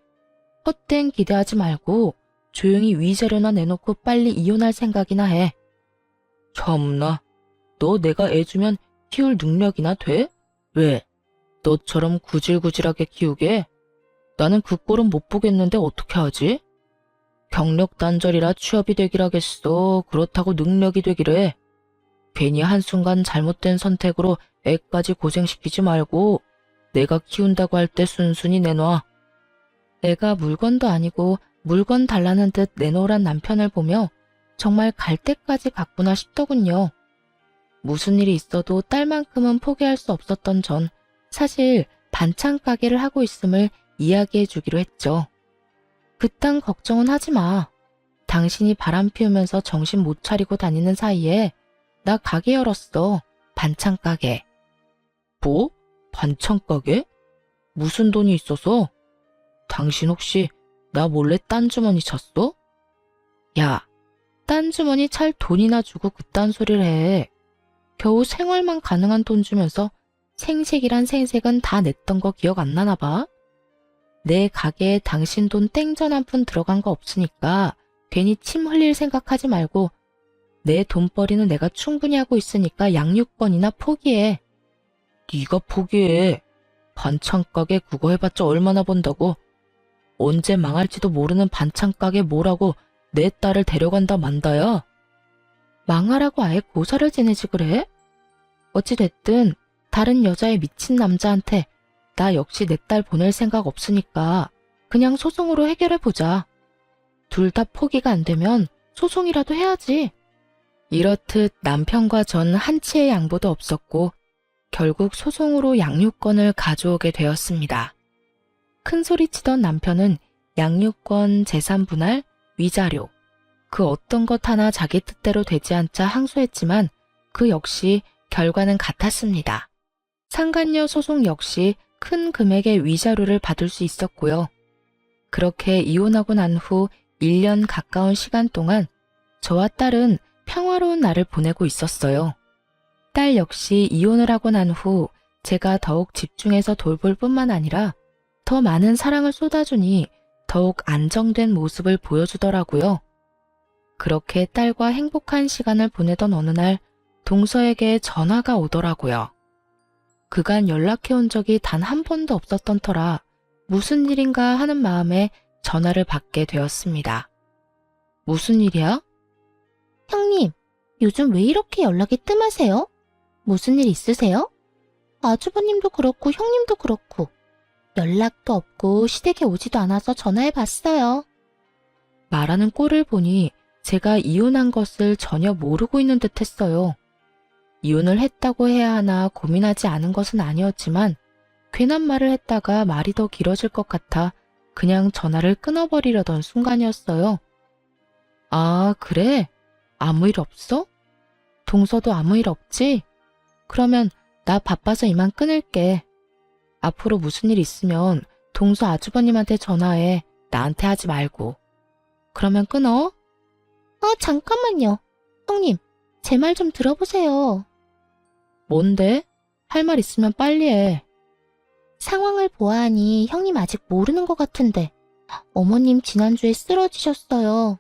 헛된 기대하지 말고 조용히 위자료나 내놓고 빨리 이혼할 생각이나 해. 참나, 너 내가 애 주면 키울 능력이나 돼? 왜? 너처럼 구질구질하게 키우게? 나는 그 꼴은 못 보겠는데 어떻게 하지? 경력 단절이라 취업이 되길 하겠어. 그렇다고 능력이 되기래. 괜히 한순간 잘못된 선택으로 애까지 고생시키지 말고 내가 키운다고 할 때 순순히 내놔. 애가 물건도 아니고 물건 달라는 듯 내놓으란 남편을 보며 정말 갈 때까지 갔구나 싶더군요. 무슨 일이 있어도 딸만큼은 포기할 수 없었던 전 사실 반찬 가게를 하고 있음을 이야기해 주기로 했죠. 그딴 걱정은 하지 마. 당신이 바람 피우면서 정신 못 차리고 다니는 사이에 나 가게 열었어. 반찬 가게. 뭐? 반찬 가게? 무슨 돈이 있어서? 당신 혹시 나 몰래 딴 주머니 찼어? 야, 딴 주머니 찰 돈이나 주고 그딴 소리를 해. 겨우 생활만 가능한 돈 주면서 생색이란 생색은 다 냈던 거 기억 안 나나 봐? 내 가게에 당신 돈 땡전 한 푼 들어간 거 없으니까 괜히 침 흘릴 생각하지 말고 내 돈벌이는 내가 충분히 하고 있으니까 양육권이나 포기해. 네가 포기해. 반찬 가게 그거 해봤자 얼마나 번다고. 언제 망할지도 모르는 반찬 가게 뭐라고 내 딸을 데려간다 만다야. 망하라고 아예 고사를 지내지 그래? 어찌됐든 다른 여자에 미친 남자한테 나 역시 내 딸 보낼 생각 없으니까 그냥 소송으로 해결해보자. 둘 다 포기가 안 되면 소송이라도 해야지. 이렇듯 남편과 전 한치의 양보도 없었고 결국 소송으로 양육권을 가져오게 되었습니다. 큰 소리 치던 남편은 양육권, 재산 분할, 위자료, 그 어떤 것 하나 자기 뜻대로 되지 않자 항소했지만 그 역시 결과는 같았습니다. 상간녀 소송 역시 큰 금액의 위자료를 받을 수 있었고요. 그렇게 이혼하고 난 후 1년 가까운 시간 동안 저와 딸은 평화로운 날을 보내고 있었어요. 딸 역시 이혼을 하고 난 후 제가 더욱 집중해서 돌볼 뿐만 아니라 더 많은 사랑을 쏟아주니 더욱 안정된 모습을 보여주더라고요. 그렇게 딸과 행복한 시간을 보내던 어느 날 동서에게 전화가 오더라고요. 그간 연락해온 적이 단 한 번도 없었던 터라 무슨 일인가 하는 마음에 전화를 받게 되었습니다. 무슨 일이야? 형님, 요즘 왜 이렇게 연락이 뜸하세요? 무슨 일 있으세요? 아주버님도 그렇고 형님도 그렇고 연락도 없고 시댁에 오지도 않아서 전화해봤어요. 말하는 꼴을 보니 제가 이혼한 것을 전혀 모르고 있는 듯 했어요. 이혼을 했다고 해야 하나 고민하지 않은 것은 아니었지만 괜한 말을 했다가 말이 더 길어질 것 같아 그냥 전화를 끊어버리려던 순간이었어요. 아, 그래? 아무 일 없어? 동서도 아무 일 없지? 그러면 나 바빠서 이만 끊을게. 앞으로 무슨 일 있으면 동서 아주버님한테 전화해. 나한테 하지 말고. 그러면 끊어? 잠깐만요. 형님, 제 말 좀 들어보세요. 뭔데? 할 말 있으면 빨리 해. 상황을 보아하니 형님 아직 모르는 것 같은데 어머님 지난주에 쓰러지셨어요.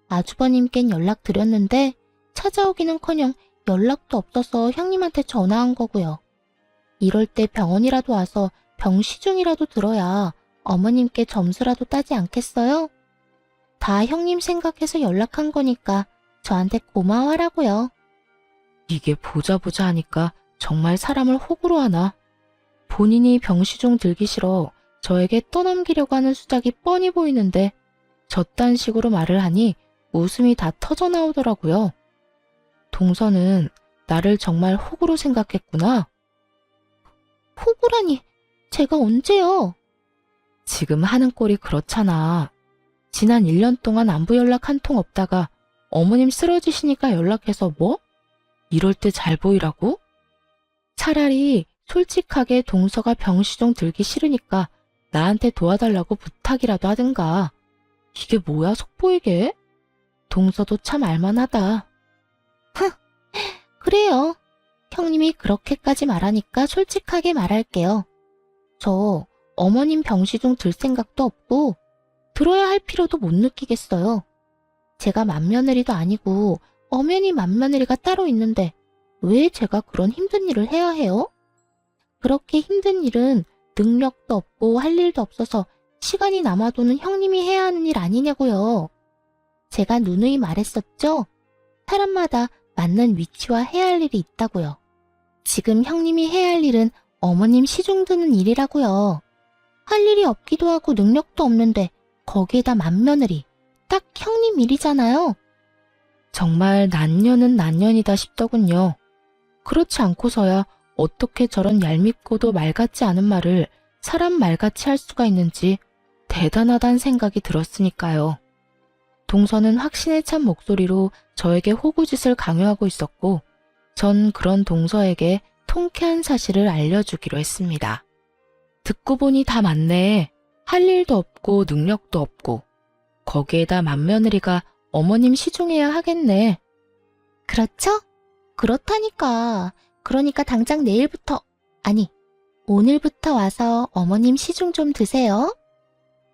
아주버님껜 연락드렸는데 찾아오기는커녕 연락도 없어서 형님한테 전화한 거고요. 이럴 때 병원이라도 와서 병시중이라도 들어야 어머님께 점수라도 따지 않겠어요? 다 형님 생각해서 연락한 거니까 저한테 고마워하라고요. 이게 보자 하니까 정말 사람을 호구로 하나. 본인이 병시중 들기 싫어 저에게 떠넘기려고 하는 수작이 뻔히 보이는데 저딴 식으로 말을 하니 웃음이 다 터져 나오더라고요. 동서는 나를 정말 호구로 생각했구나. 호구라니, 제가 언제요? 지금 하는 꼴이 그렇잖아. 지난 1년 동안 안부 연락 한 통 없다가 어머님 쓰러지시니까 연락해서 뭐? 이럴 때 잘 보이라고? 차라리 솔직하게 동서가 병시중 들기 싫으니까 나한테 도와달라고 부탁이라도 하든가. 이게 뭐야, 속보이게? 동서도 참 알만하다. 그래요. 형님이 그렇게까지 말하니까 솔직하게 말할게요. 저 어머님 병시중 들 생각도 없고 들어야 할 필요도 못 느끼겠어요. 제가 맏며느리도 아니고 엄연히 맏며느리가 따로 있는데 왜 제가 그런 힘든 일을 해야 해요? 그렇게 힘든 일은 능력도 없고 할 일도 없어서 시간이 남아도는 형님이 해야 하는 일 아니냐고요. 제가 누누이 말했었죠? 사람마다 맞는 위치와 해야 할 일이 있다고요. 지금 형님이 해야 할 일은 어머님 시중 드는 일이라고요. 할 일이 없기도 하고 능력도 없는데 거기에다 맏며느리. 딱 형님 일이잖아요. 정말 난년은 난년이다 싶더군요. 그렇지 않고서야 어떻게 저런 얄밉고도 말 같지 않은 말을 사람 말같이 할 수가 있는지 대단하다는 생각이 들었으니까요. 동서는 확신에 찬 목소리로 저에게 호구짓을 강요하고 있었고 전 그런 동서에게 통쾌한 사실을 알려주기로 했습니다. 듣고 보니 다 맞네. 할 일도 없고 능력도 없고 거기에다 맏며느리가 어머님 시중해야 하겠네. 그렇죠? 그렇다니까. 그러니까 당장 내일부터, 아니, 오늘부터 와서 어머님 시중 좀 드세요.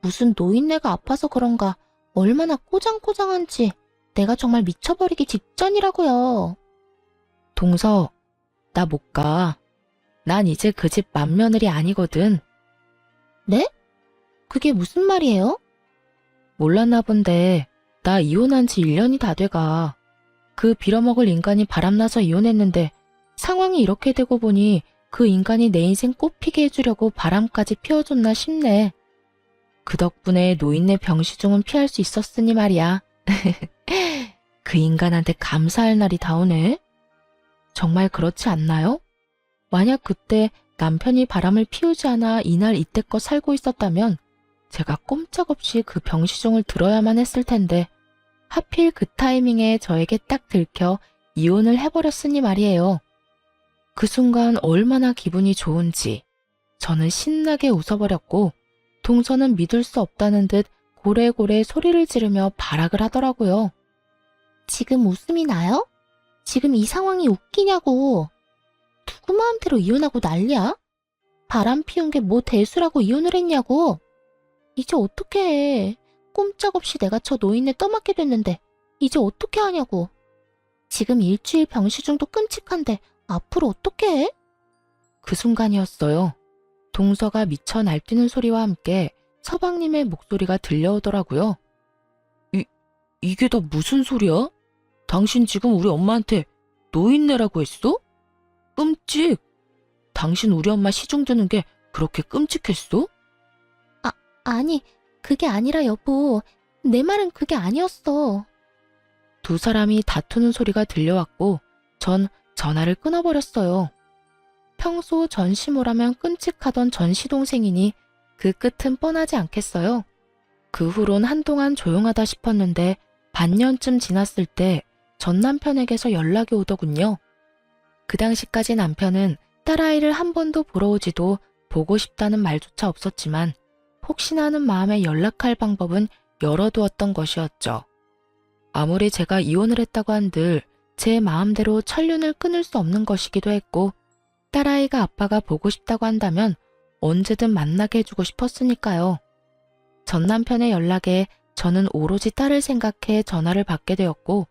무슨 노인네가 아파서 그런가 얼마나 꼬장꼬장한지 내가 정말 미쳐버리기 직전이라고요. 동서, 나 못 가. 난 이제 그 집 맏며느리 아니거든. 네? 그게 무슨 말이에요? 몰랐나 본데 나 이혼한 지 1년이 다 돼가. 그 빌어먹을 인간이 바람나서 이혼했는데 상황이 이렇게 되고 보니 그 인간이 내 인생 꽃피게 해주려고 바람까지 피워줬나 싶네. 그 덕분에 노인네 병시중은 피할 수 있었으니 말이야. 그 인간한테 감사할 날이 다오네. 정말 그렇지 않나요? 만약 그때 남편이 바람을 피우지 않아 이날 이때껏 살고 있었다면 제가 꼼짝없이 그 병시중을 들어야만 했을 텐데 하필 그 타이밍에 저에게 딱 들켜 이혼을 해버렸으니 말이에요. 그 순간 얼마나 기분이 좋은지 저는 신나게 웃어버렸고 동서는 믿을 수 없다는 듯 고래고래 소리를 지르며 발악을 하더라고요. 지금 웃음이 나요? 지금 이 상황이 웃기냐고. 누구 마음대로 이혼하고 난리야? 바람 피운 게 뭐 대수라고 이혼을 했냐고. 이제 어떻게 해. 꼼짝없이 내가 저 노인네 떠맡게 됐는데 이제 어떻게 하냐고. 지금 일주일 병시중도 끔찍한데 앞으로 어떻게 해? 그 순간이었어요. 동서가 미쳐 날뛰는 소리와 함께 서방님의 목소리가 들려오더라고요. 이게 다 무슨 소리야? 당신 지금 우리 엄마한테 노인네라고 했어? 끔찍! 당신 우리 엄마 시중 드는 게 그렇게 끔찍했어? 아니, 그게 아니라 여보. 내 말은 그게 아니었어. 두 사람이 다투는 소리가 들려왔고 전 전화를 끊어버렸어요. 평소 전시모라면 끔찍하던 전시동생이니 그 끝은 뻔하지 않겠어요. 그 후론 한동안 조용하다 싶었는데 반년쯤 지났을 때 전 남편에게서 연락이 오더군요. 그 당시까지 남편은 딸아이를 한 번도 보러 오지도 보고 싶다는 말조차 없었지만 혹시나 하는 마음에 연락할 방법은 열어두었던 것이었죠. 아무리 제가 이혼을 했다고 한들 제 마음대로 천륜을 끊을 수 없는 것이기도 했고 딸아이가 아빠가 보고 싶다고 한다면 언제든 만나게 해주고 싶었으니까요. 전 남편의 연락에 저는 오로지 딸을 생각해 전화를 받게 되었고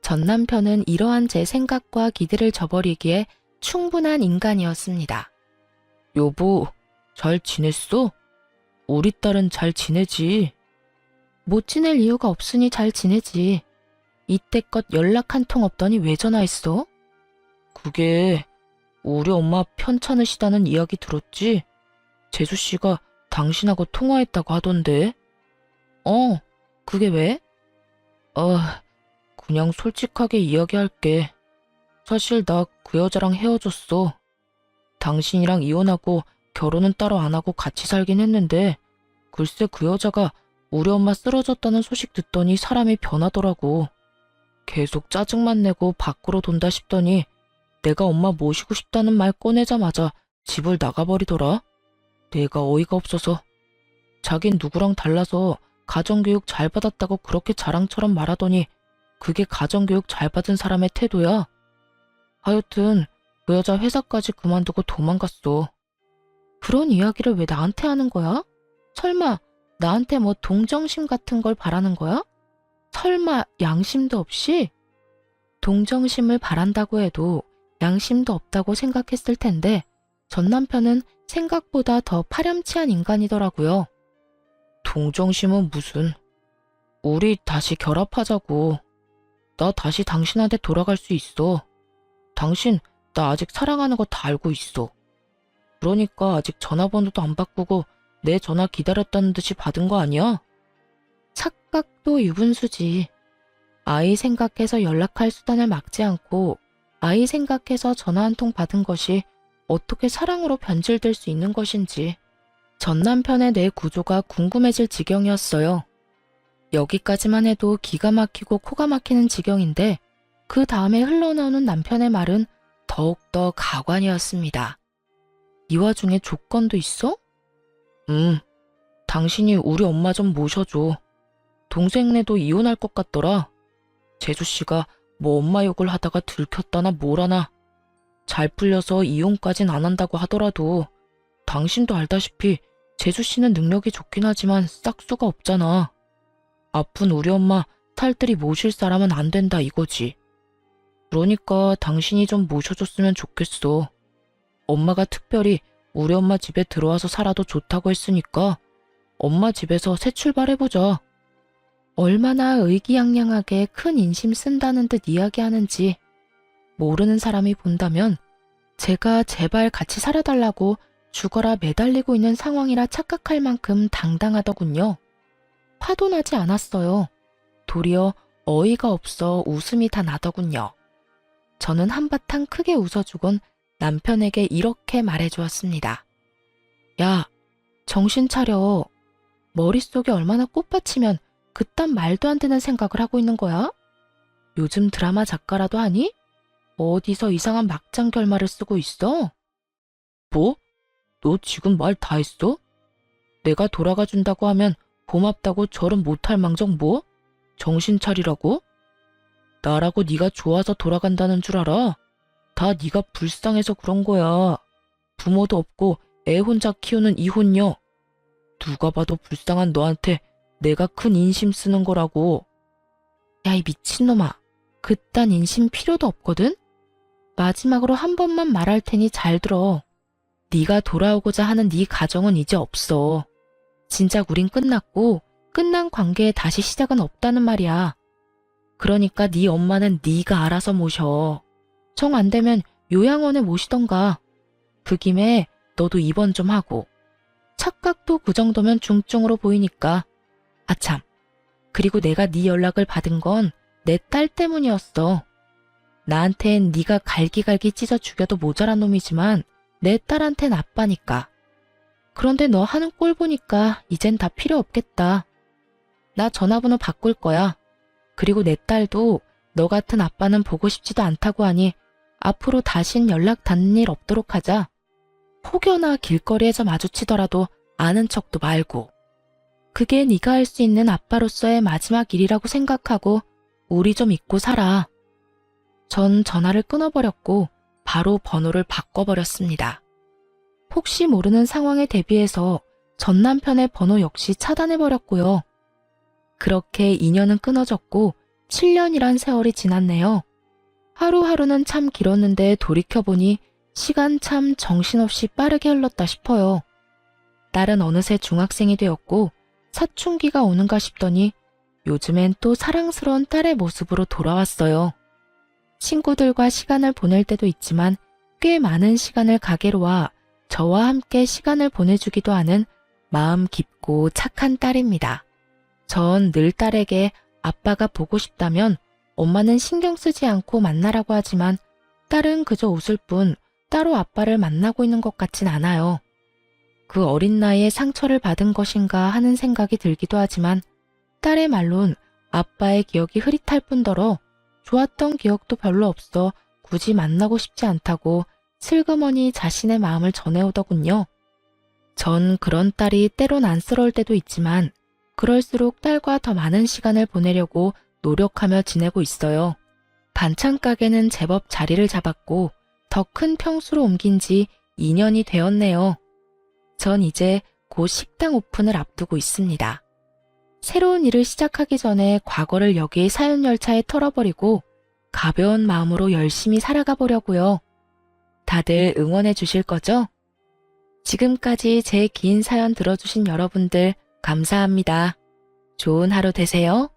전 남편은 이러한 제 생각과 기대를 저버리기에 충분한 인간이었습니다. 여보, 잘 지냈어? 우리 딸은 잘 지내지. 못 지낼 이유가 없으니 잘 지내지. 이때껏 연락 한 통 없더니 왜 전화했어? 그게 우리 엄마 편찮으시다는 이야기 들었지? 재수 씨가 당신하고 통화했다고 하던데. 그게 왜? 그냥 솔직하게 이야기할게. 사실 나 그 여자랑 헤어졌어. 당신이랑 이혼하고 결혼은 따로 안 하고 같이 살긴 했는데 글쎄 그 여자가 우리 엄마 쓰러졌다는 소식 듣더니 사람이 변하더라고. 계속 짜증만 내고 밖으로 돈다 싶더니 내가 엄마 모시고 싶다는 말 꺼내자마자 집을 나가버리더라. 내가 어이가 없어서. 자긴 누구랑 달라서 가정교육 잘 받았다고 그렇게 자랑처럼 말하더니 그게 가정교육 잘 받은 사람의 태도야. 하여튼 그 여자 회사까지 그만두고 도망갔어. 그런 이야기를 왜 나한테 하는 거야? 설마 나한테 뭐 동정심 같은 걸 바라는 거야? 설마 양심도 없이? 동정심을 바란다고 해도 양심도 없다고 생각했을 텐데 전 남편은 생각보다 더 파렴치한 인간이더라고요. 동정심은 무슨. 우리 다시 결합하자고. 나 다시 당신한테 돌아갈 수 있어. 당신 나 아직 사랑하는 거 다 알고 있어. 그러니까 아직 전화번호도 안 바꾸고 내 전화 기다렸다는 듯이 받은 거 아니야? 착각도 유분수지. 아이 생각해서 연락할 수단을 막지 않고 아이 생각해서 전화 한 통 받은 것이 어떻게 사랑으로 변질될 수 있는 것인지 전 남편의 뇌 구조가 궁금해질 지경이었어요. 여기까지만 해도 기가 막히고 코가 막히는 지경인데 그 다음에 흘러나오는 남편의 말은 더욱더 가관이었습니다. 이 와중에 조건도 있어? 당신이 우리 엄마 좀 모셔줘. 동생네도 이혼할 것 같더라. 재수씨가 뭐 엄마 욕을 하다가 들켰다나 뭐라나. 잘 풀려서 이혼까진 안 한다고 하더라도 당신도 알다시피 재수씨는 능력이 좋긴 하지만 싹수가 없잖아. 아픈 우리 엄마 탈들이 모실 사람은 안 된다 이거지. 그러니까 당신이 좀 모셔줬으면 좋겠어. 엄마가 특별히 우리 엄마 집에 들어와서 살아도 좋다고 했으니까 엄마 집에서 새 출발해보자. 얼마나 의기양양하게 큰 인심 쓴다는 듯 이야기하는지 모르는 사람이 본다면 제가 제발 같이 살아달라고 죽어라 매달리고 있는 상황이라 착각할 만큼 당당하더군요. 화도 나지 않았어요. 도리어 어이가 없어 웃음이 다 나더군요. 저는 한바탕 크게 웃어주곤 남편에게 이렇게 말해주었습니다. 야, 정신 차려. 머릿속에 얼마나 꽃받치면 그딴 말도 안 되는 생각을 하고 있는 거야? 요즘 드라마 작가라도 하니? 어디서 이상한 막장 결말을 쓰고 있어? 뭐? 너 지금 말 다 했어? 내가 돌아가 준다고 하면 고맙다고 절은 못할 망정 뭐? 정신 차리라고? 나라고 네가 좋아서 돌아간다는 줄 알아? 다 네가 불쌍해서 그런 거야. 부모도 없고 애 혼자 키우는 이혼녀. 누가 봐도 불쌍한 너한테 내가 큰 인심 쓰는 거라고. 야, 이 미친놈아. 그딴 인심 필요도 없거든? 마지막으로 한 번만 말할 테니 잘 들어. 네가 돌아오고자 하는 네 가정은 이제 없어. 진작 우린 끝났고 끝난 관계에 다시 시작은 없다는 말이야. 그러니까 네 엄마는 네가 알아서 모셔. 정 안 되면 요양원에 모시던가. 그 김에 너도 입원 좀 하고. 착각도 그 정도면 중증으로 보이니까. 아참. 그리고 내가 네 연락을 받은 건 내 딸 때문이었어. 나한텐 네가 갈기갈기 찢어 죽여도 모자란 놈이지만 내 딸한텐 아빠니까. 그런데 너 하는 꼴 보니까 이젠 다 필요 없겠다. 나 전화번호 바꿀 거야. 그리고 내 딸도 너 같은 아빠는 보고 싶지도 않다고 하니 앞으로 다신 연락 닿는 일 없도록 하자. 혹여나 길거리에서 마주치더라도 아는 척도 말고. 그게 네가 할 수 있는 아빠로서의 마지막 일이라고 생각하고 우리 좀 잊고 살아. 전 전화를 끊어버렸고 바로 번호를 바꿔버렸습니다. 혹시 모르는 상황에 대비해서 전 남편의 번호 역시 차단해버렸고요. 그렇게 인연은 끊어졌고 7년이란 세월이 지났네요. 하루하루는 참 길었는데 돌이켜보니 시간 참 정신없이 빠르게 흘렀다 싶어요. 딸은 어느새 중학생이 되었고 사춘기가 오는가 싶더니 요즘엔 또 사랑스러운 딸의 모습으로 돌아왔어요. 친구들과 시간을 보낼 때도 있지만 꽤 많은 시간을 가게로 와 저와 함께 시간을 보내주기도 하는 마음 깊고 착한 딸입니다. 전 늘 딸에게 아빠가 보고 싶다면 엄마는 신경 쓰지 않고 만나라고 하지만 딸은 그저 웃을 뿐 따로 아빠를 만나고 있는 것 같진 않아요. 그 어린 나이에 상처를 받은 것인가 하는 생각이 들기도 하지만 딸의 말론 아빠의 기억이 흐릿할 뿐더러 좋았던 기억도 별로 없어 굳이 만나고 싶지 않다고 슬그머니 자신의 마음을 전해오더군요. 전 그런 딸이 때론 안쓰러울 때도 있지만 그럴수록 딸과 더 많은 시간을 보내려고 노력하며 지내고 있어요. 반찬 가게는 제법 자리를 잡았고 더 큰 평수로 옮긴 지 2년이 되었네요. 전 이제 곧 식당 오픈을 앞두고 있습니다. 새로운 일을 시작하기 전에 과거를 여기 사연 열차에 털어버리고 가벼운 마음으로 열심히 살아가 보려고요. 다들 응원해 주실 거죠? 지금까지 제 긴 사연 들어주신 여러분들 감사합니다. 좋은 하루 되세요.